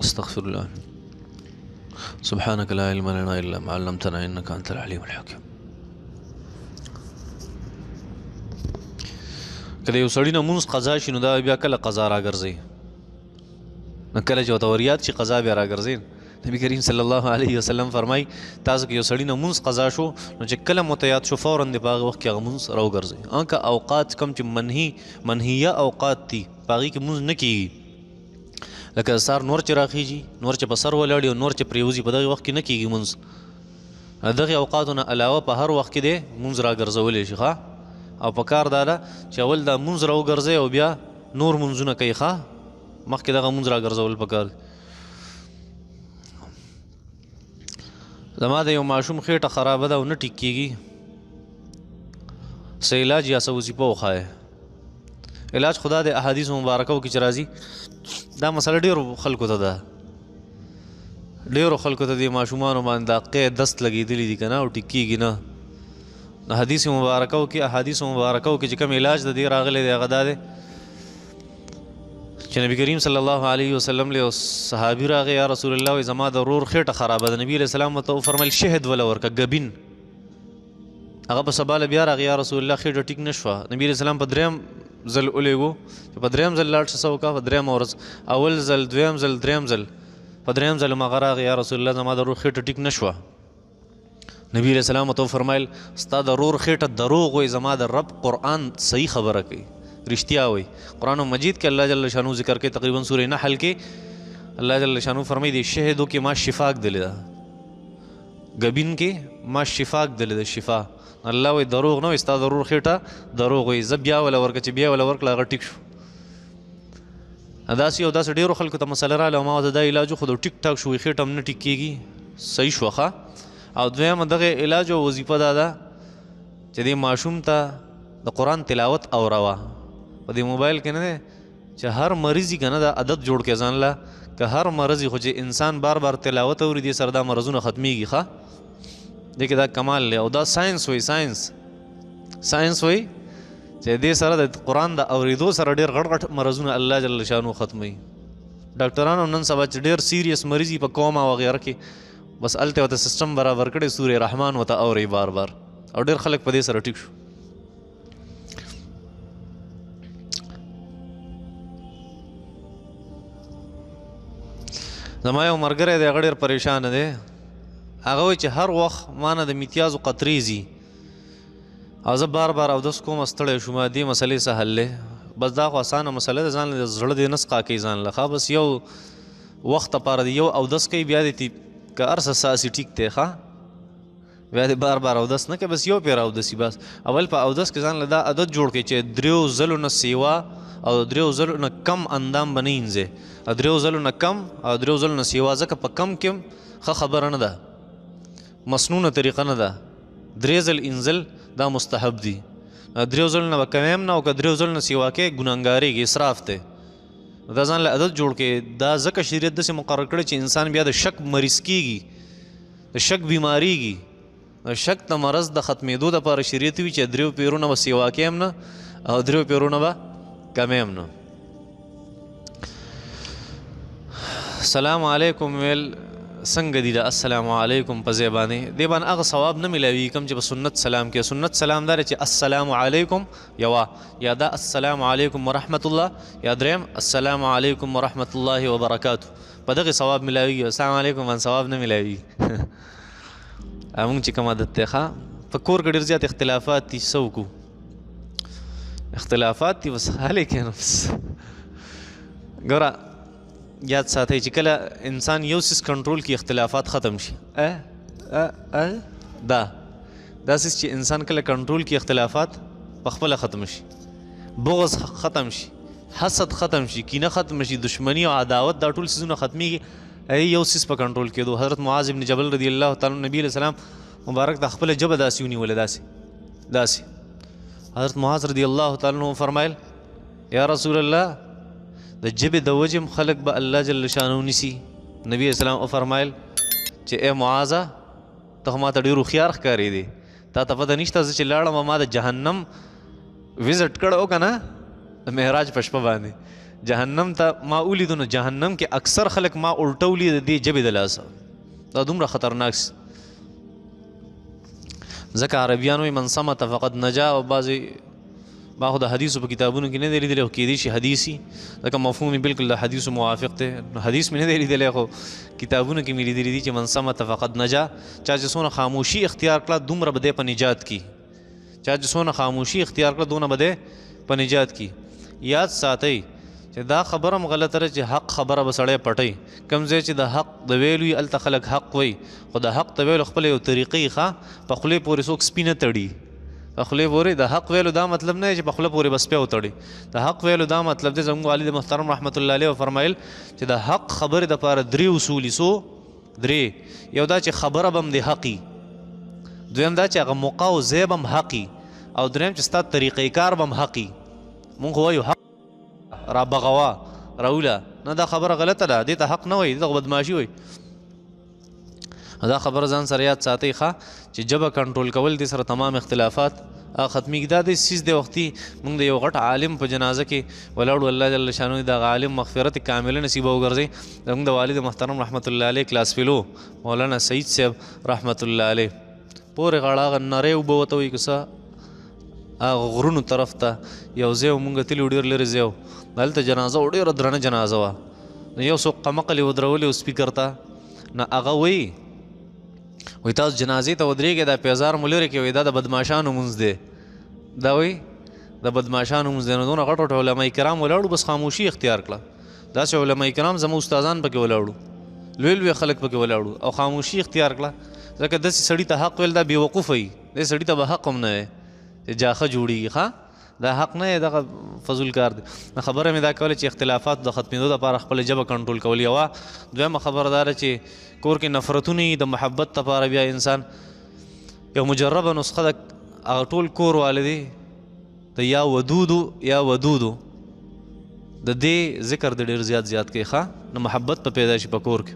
استغفر الله. سبحانك لا علم لنا الا ما علمتنا انك انت العليم الحكيم. کله یو سړی نه مونږ قضا شي نو دا بیا کله قضا راګرځي، نو کله چې ورته وریاد شي قضا بیا راګرځي. نبی کریم صلی الله علیه وسلم فرمای تاسو کې یو سړی نه مونږ قضا شو نو چې کله متیاد شو فوراً د په هغه وخت کې هغه مونځ راوګرځي. که اوقات کم چې منهیه اوقات دي په هغې کې مونځ نه کېږي، لکه سار نور چې راخیږي، نور چې په سر ولاړي او نور چې پرېوځي په دغې وخت کې نه کېږي مونځ. دغې اوقاتو نه علاوه په هر وخت کې دی مونځ راګرځولی شي ښه. او په کار دا ده چې اول دا مونځ راوګرځئ او بیا نور مونځونه کوي ښه، مخکې دغه مونځ راګرځول پکار دي. زما د یو ماشوم خېټه خرابه ده او نه ټیک کېږي، څه علاج یا څه وظیفه وښایه. علاج خدا د احادیثو مبارکو کې چې راځي دا مسله ډېرو خلکو ته ده، ډېرو خلکو ته د ماشومانو باندې دا قید دست لګېدلي دي که نه او ټیک کېږي نه. احادیثو مبارکو کې چې کوم علاج د دې راغلی دی هغه دا دی چې نبی کریم صلی الله علیه وسلم له صحابي راغی، یا رسول الله وایي زما د ورور خېټه خرابه ده. نبي علیه السلام ورته وفرمیل شهد وله ورکه ګبین. هغه په سبا له بیا راغی، یا رسول الله خېټه ټیک نه شوه. نبي علیه السلام په دریم ځل ولیږو چې په دریم ځل لاړ شه څه وکړه. په درېیمه ورځ اول ځل، دویم ځل، دریم ځل، په درېیم ځل هم هغه راغی، یا رسول الله زما د ورور خېټه ټیک نه شوه. نبی علیه السلام ورته وفرمیل ستا د ورور خېټه دروغ وایي، زما د رب قرآن صحیح خبره کوي، رښتیا وایي. قرآن مجید کې الله جل شانو ذکر کوي، تقریبا سورې نحل کې الله جل شانو فرمایي دی شهدو کې ما شفاک دلی ده، ګبین کې ما شفاک دلی ده، شفا. الله وایي دروغ نه وایي، ستا د ورور خېټه دروغ وایي، زه بیا وله ورکړه چې بیا وله ورکړه هغه ټیک شو. داسې او داسې ډېرو خلکو ته مسله راغله او ما ورته دا علاج وښود او ټیک ټاک شو، خېټه هم نه ټیک کېږي، صحیح شوه ښه. او دویمه دغه علاج او وظیفه دا ده چې دې ماشوم ته د قرآن تلاوت اوروه. په دې موبایل کې نه دی چې هر مریض یې که نه دا عادت جوړ کړي ځان له، که هر مرض خو چې انسان بار بار تلاوت اوري دې سره دا مرضونه ختمیږي ښه. دې کې دا کمال دی او دا ساینس وایي، ساینس وایي چې دې سره د قرآن د اورېدو سره ډېر غټ غټ مرضونه الله جل شانو ختموي. ډاکټرانو نن سبا چې ډېر سیریس مریض په کوما وغیره کې بس هلته ورته سیسټم برابر کړی، سورې رحمان ورته اوري بار بار او ډېر خلک په دې سره ټیک شو. زما یو ملګری دی هغه ډېر پریشانه دی، هغه وایي چې هر وخت ما نه د میتیازو قطرې ځي او زه بار بار اودس کوم ستړی شوم. دې مسلې څه حل دی؟ بس دا خو اسانه مسله ده، ځان له زړه دې نه سقا کوي ځان له ښه، بس یو وخت لپاره دی یو اودس کوي بیا دې که هر څه ساسي ټیک دی ښه، بیا دې بار بار اودس نه کوي، بس یو پیر اودسي بس. اول په اودس کې ځان له دا عادت جوړ کړي چې 3 ځلو نه سیوا او 3 ځلو نه کم اندام به نه اینځې، 3 ځلو نه کم او 3 ځلو نه سیوا، ځکه په کم کې ښه خبره نه ده، مسنونه طریقه نه ده. 3 ځل انځل دا مستحب دي، 3 ځلو نه به کم هم نه او که 3 ځلو نه سیوا کې ګناهګارېږي، اسراف دی. دا ځان له عادت جوړ کړي. دا ځکه شریعت داسې مقرر کړی چې انسان بیا د شک مریض کېږي، د شک بیماریږي. د شک د مرض د ختمېدو دپاره شریعت وي چې 3 پیرونه به سیوا کې هم نه او 3 پیرونه به کمې هم نه. السلام علیکم ویل څنګه دي؟ دا السلام علیکم په ځای باندې دې باندې هغه ثواب نه میلاوي کوم چې په سنت سلام کې. سنت سلام دا چې السلام علیکم یوه، یا دا السلام علیکم ورحمت الله، یا دریم السلام علیکم ورحمت الله وبرکاتو، په دغې ثواب میلاوي. السلام علیکم باندې ثواب نه میلاوي. مونږ چې کوم عادت دی ښه، په کور کې ډېر زیات اختلافات دي، څه وکړو؟ اختلافات دي بس حل یې کړي نو بس. ګوره یاد ساتئ چې کله انسان یو څیز کنټرول کړي اختلافات ختم شي. دا څیز چې انسان کله کنټرول کړي اختلافات په خپله ختم شي، بغض ختم شي، حسد ختم شي، کینه ختم شي، دشمنی او عداوت دا ټول څیزونه ختمیږي یو څیز په کنټرول کېدو. حضرت معاذ بن جبل رضی الله تعالی عنہ نبی علیہ السلام مبارک د خپله ژبه داسې ونیوله، داسې حضرت معاذ رضی الله تعالی عنہ فرمایل یا رسول الله د ژبې د وجې خلک به الله جل شانو نیسي. نبی علیہ السلام فرمایل چې ای معاذه ته خو ما ته ډېر هوښیار ښکارېدې، تا ته پته نشته زه چې لاړم ما د جهنم وزټ کړی و که نه د معراج په شپه باندې، جهنم ته ما ولیدو نو جهنم کې اکثر خلک ما الټولي د دې جبې د لاسه دا دومره خطرناک ځکه عربیان وایي من صمت فقد نجا او بعضې ما خو د حدیثو په کتابونو کې نه دی لیدلی خو کیدای شي حدیثي ځکه مفهوم یې بالکل د حدیثو موافق دی نو حدیث مې نه دی لیدلی خو کتابونو کې مې لیدلی دي چې من صمت فقد نجا چا چې څونه خاموشي اختیار کړه دومره به دی په نجات کی چا چې څونه خاموشي اختیار کړه دونه به دی په نجات کی یاد ساتئ چې دا خبره هم غلطه ده چې حق خبره به سړی پټوي کوم ځای چې د حق د ویلو وي هلته خلک حق وایي خو د حق د ویلو خپله یو طریقې ښه په خولې پورې څوک سپي نه تړي په خولې پورې د حق ویلو دا مطلب نه دی چې په خوله پورې به سپی وتړي د حق ویلو دا مطلب دی زموږ والد محترم رحمت الله علیه وفرمایل چې د حق خبرې دپاره 3 اصول څو 3 یو دا چې خبره به هم د حقي دویم دا چې هغه موقع او ځای به هم حقي او دریم چې ستا طریقې کار به هم حقي مونږ خو وایو حق را بغوا راوله نه دا خبره غلطه ده دې ته حق نه وایي دې ته بدماشي وایي دا خبره ځان سره یاد ساتئ ښه چې ژبه کنټرول کول دې سره تمام اختلافات ختمیږي دا داسې څیز دی وختي موږ د یو غټ عالم په جنازه کې ولاړو الله جل شانو دغه عالم مغفرت کامله نصیبه وګرځي زموږ د والد محترم رحمت الله علیه کلاس فیلو مولانا سعید صاحب رحمت الله علیه پورې غاړه هغه نری اوبه ورته وایي که څه هغه غرونو طرف ته یو ځای و مونږ تللي ډېر لرې ځای و هلته جنازه و ډېره درنه جنازه وه نو یو څوک قمقل یې ودرولې و سپیکر ته نو هغه وایي تاسو جنازې ته ودرېږئ دا پیزار مو لرې کې وایي دا د بدماشانو مونځ دی دا وایي د بدماشانو مونځ دی نو دونه غټ غټ علما کرام ولاړو بس خاموشي اختیار کړه داسې علما کرام زموږ استادان پکې ولاړو لوی لوی خلک پکې ولاړو او خاموشي اختیار کړه ځکه داسې سړي ته حق ویل دا بېوقوفه وي دې سړي ته به حق هم نه وی چې جاخه جوړېږي ښه دا حق نه دی دغه فضول کار دی خبره مې دا کوله چې اختلافات د ختمېدو دپاره خپله ژبه کنټرول کول یوه دویمه خبره دا ده چې کور کې نفرتونه وي د محبت دپاره بیا انسان یو مجربه نسخه ده هغه ټول کور واله دی د یا ودودو یا ودودو د دې ذکر د ډېر زیات کوي ښه نو محبت په پیدا شي په کور کې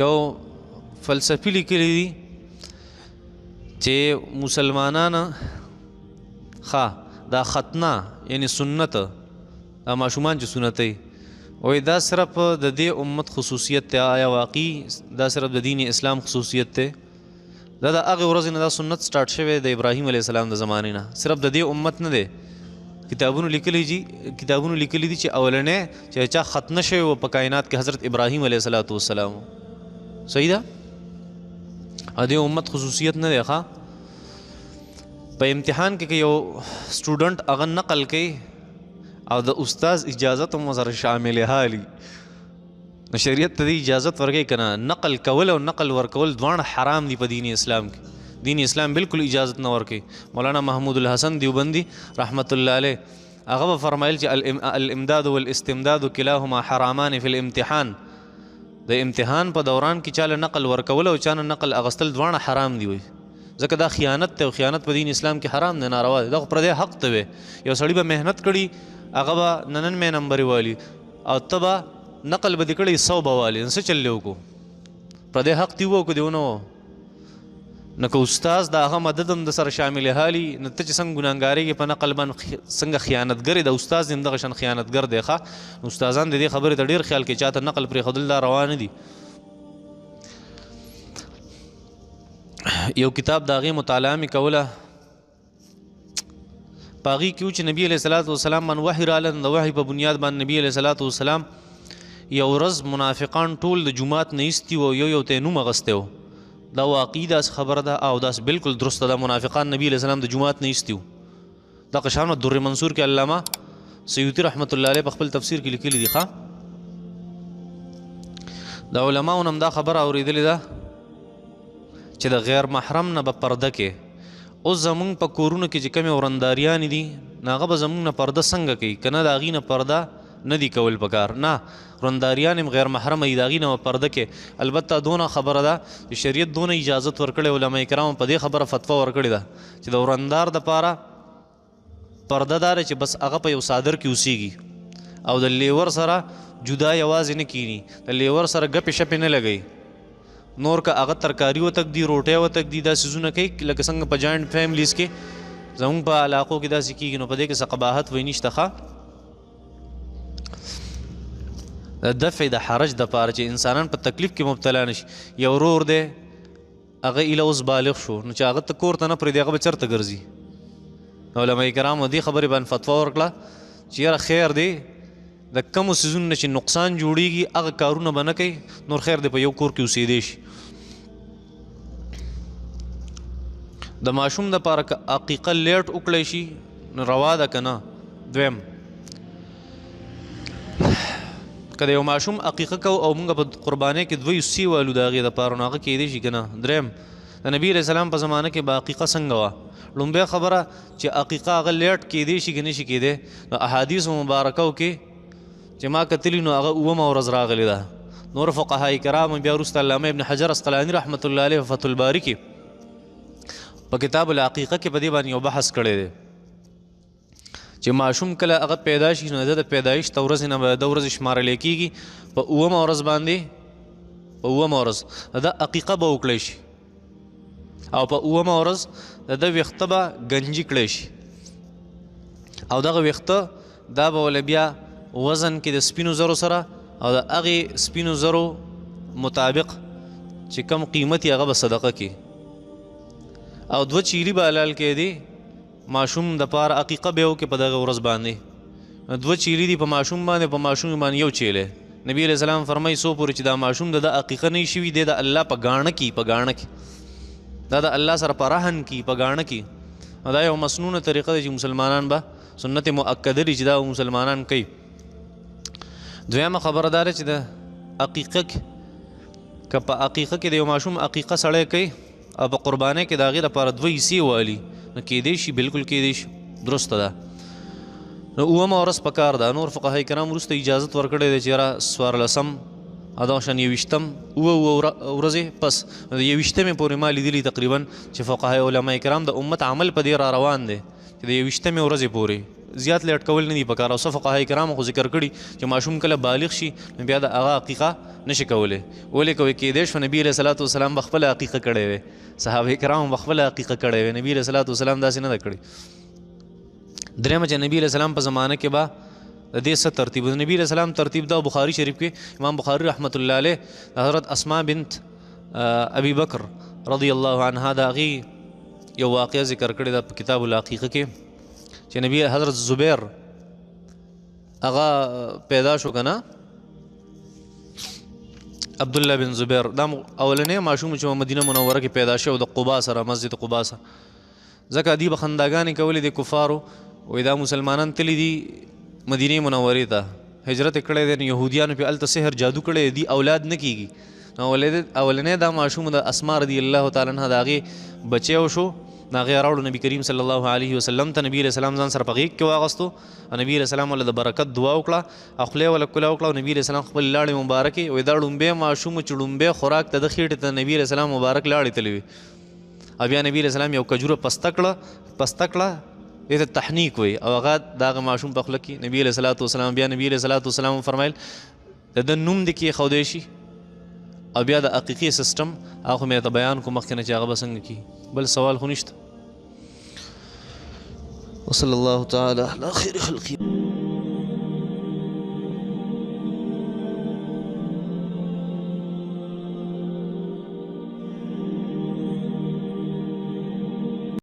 یو فلسفي لیکلی دي چې مسلمانان ښه دا ختنه یعنی سنت دا ماشومان چې سنتوي وایي دا صرف د دې امت خصوصیت دی آیا واقعي دا صرف د دین اسلام خصوصیت دی دا د هغې ورځې نه دا سنت سټارټ شوی د ابراهیم علیه السلام د زمانې نه صرف د دې امت نه دی کتابونو لیکلی دي چې اولنی چې چا ختنه شوی و په کائنات کې حضرت ابراهیم علیه السلام صحیح ده د امت خصوصیت نه دی ښه په امتحان کې یو سټوډنټ هغه نقل کوي او د استاز اجازت هم سره شامل حالي نو شریعت ته اجازت ورکوي که نه نقل کول او نقل ورکول دواړه حرام دي په دین اسلام کې دین اسلام بالکل اجازت نه ورکوي مولانا محمود الحسن دیوبندي رحمت الله علیه هغه به فرمایل چې الامداد والاستمداد کلاهما حرامان فی الامتحان د امتحان په دوران کې چاله نقل ورکول او چانه نقل اغستل دواړه حرام دي وي ځکه دا خیانت ته او خیانت په دین اسلام کې حرام دی ناروا دی دا خو پردی حق ته وی یو سړي به محنت کړي هغه به ننن مې نمبرې والي او ته به نقل به دې کړی 100 به والي څه چل دی وکړو پردی حق دی وکړو دی ونه نو که استاز د هغه مدد هم د سره شامل حالي نو ته چې څنګه ګناهګارېږي په نقل باندې څنګه خیانتګر د استاز هم دغه شان خیانتګر دی ښه نو استادان د دې خبرې ته ډېر خیال کوي چاته نقل پرېښودل دا روا نه دي یو کتاب د هغې مطالعه مې کوله په هغې کې و چې نبي علیه صلات وسلام باندې وحي راغله د وحي په بنیاد باندې نبي علیه صلات وسلام یو ورځ منافقان ټول د جومات نه ایستي وو یو ته نوم اغستی و دا واقعي داس خبره ده او داس بالکل درسته ده منافقان نبی علیه السلام د جومات نه ایستي وو دغه شان در منصور کې علامه سیوطي رحمت الله علیه په خپل تفسیر کې لیکلي دي ښه د علماو نه هم دا خبره اورېدلې ده چې د غیر محرم نه به پرده کې اوس زمونږ په کورونو کې چې کومې ورنداریانې دي نو هغه به زمونږ نه پرده څنګه کوي که نه د هغې نه پرده نه دی کول پکار نه ورنداریان هم غیر محرمه وي د هغې نه پرده کې البته دونه خبره ده چې شریعت دونه اجازت ورکړی علما کرامو په دې خبره فتوا ورکړې ده چې د ورندار دپاره پرده داره چې بس هغه په یو صادر کې اوسیږي او د لیور سره جدا یوازې نه کینی د لیور سره ګپې شپې نه لګوي نور که هغه ترکاري وتک دي روټۍ وتک دي دا څیزونه کوي لکه څنګه په جاینټ فیملیز کې زمونږ په علاقو کې داسې کېږي نو په دې کې څه قباحت وی نشته ښه د دفع د حرج دپاره چې انسانان په تکلیف کې مبتلا نشي یو ورور دی هغه ایله اوس بالغ شو نو چې هغه ته کور ته نه پرېږدي هغه به چېرته ګرځي علماء کرامو دې خبرې باندې فتوا ورکړه چې یاره خیر دی د کمو څیزونو نه چې نقصان جوړیږي هغه کارونه به نه کوي نور خیر دی په یو کور کې اوسېدی شي د ماشوم دپاره که عقیقه لیټ وکړی شي نو روا ده که نه دویم که د یو ماشوم عقیقه کو او موږ په قربانۍ کې دوی سی والو د هغې دپاره نو هغه کیدی شي که نه دریم د نبي علیه السلام په زمانه کې به عقیقه څنګه وه لومبۍ خبره چې عقیقه هغه لیټ کیدی شي که نه شي کیدی نو احادیثو مبارکو کې چې ما کتلي نو هغه اوومه ورځ راغلې ده نور فقهای کرام بیا وروسته علامه ابن حجر اسقلاني رحمت الله علیه په فتح الباري کې په کتاب العقیقه کې په دې باندې یو بحث کړی دی چې ماشوم کله هغه پیدا شي نو د پیدایښت ورځې نه به د ورځې شمارلی کېږي په اوومه ورځ باندې په اوومه ورځ د عقیقه به وکړی شي او په اوومه ورځ د ویښته به ګنجي کړی شي او دغه ویښته دا به ولې بیا وزن کې د سپینو زرو سره او د هغې سپینو زرو مطابق چې کم قیمت یې هغه به صدقه کې او 2 چیلي به حلال کېدي ماشوم دپاره عقیقه به یې وکړي په دغه ورځ باندې 2 چیلي دي په ماشوم باندې په ماشوم باندې یو چیلی نبي علیه السلام فرمایي څو پورې چې دا ماشوم د عقیقه نه شوي دی د الله په ګاڼه کې دا د الله سره په رهن کې په ګاڼه کې دا یو مسنونه طریقه ده چې مسلمانان به سنت مؤکده دي چې دا مسلمانان کوي دویمه خبره دا ده چې د عقیقه که په عقیقه کې د یو ماشوم عقیقه سړی کوي او په قربانۍ کې د هغې دپاره 2 حصې والي نو کیدی شي بالکل کیدی شي درسته ده نو اوومه ورځ پکار ده نور فقهای کرام وروسته اجازت ورکړی دی چې یاره 14 او دغه شان 21 اووه ورځې پس د 21 پورې ما لیدلي تقریبا چې فقهای علما کرام د امت عمل په دې را روان دی چې د 21 ورځې پورې زیات لیټ کول نه دي پکار او څه فقهای کرامو خو ذکر کړي چې ماشوم کله بالغ شي نو بیا د هغه عقیقه نشي کولی ولې کوي کیدی شو نبي علیه صلات وسلام به خپله عقیقه کړی وی صحابه کرام به خپله عقیقه کړی وی نبي علیه صلات وسلام داسې نه ده کړې درېیمه چې نبي علیه السلام په زمانه کې به د دې څه ترتیب د نبي علیه السلام ترتیب دا بخاري شریف کې امام بخاري رحمت الله علیه حضرت اسماء بنت ابي بکر رضی الله عنها د هغې یو واقعه ذکر کړې ده په کتاب العقیقه کې چې نبی حضرت زبیر هغه پیدا شو که نه عبدالله بن زبیر دا اولنی ماشوم چې مدینه منوره کې پیدا شو د قبا سره مسجد قبا سره ځکه دوی به خنداګانې کولې د کفارو وایي دا مسلمانان تللی دي مدینې منورې ته هجرت یې کړی دی نو یهودیانو پې هلته سحر جادو کړی دی اولاد نه کېږي نو اولنی دا ماشوم د اسما رضی الله تعالی عنها د هغې بچی وشو نو هغې راوړو نبي کریم صلی الله علیه وسلم ته نبي علیه السلام ځان سره په غېږ کې واغستو او نبي علیه السلام له د برکت دعا وکړه او خولې وله کوله وکړه او نبي علیه السلام خپل لاړې مبارکې وایي دا ړومبی ماشوم چې ړومبی خوراک ته د خېټې ته نبي علیه السلام مبارک لاړې تللی وي او بیا نبي علیه السلام یو کجوره پسته کړه دې ته تحنیک وایي او هغه د هغه ماشوم په خوله کې نبي علیه صلات وسلام بیا نبي علیه صلات وسلام فرمایل د ده نوم دې کېښودی شي او بیا د عقیقې سسټم هغه خو مې ته بیان کړو مخکې نه چې هغه به څنګه کي بل سوال خو نشته وصلی الله تعالی علی خیر خلقه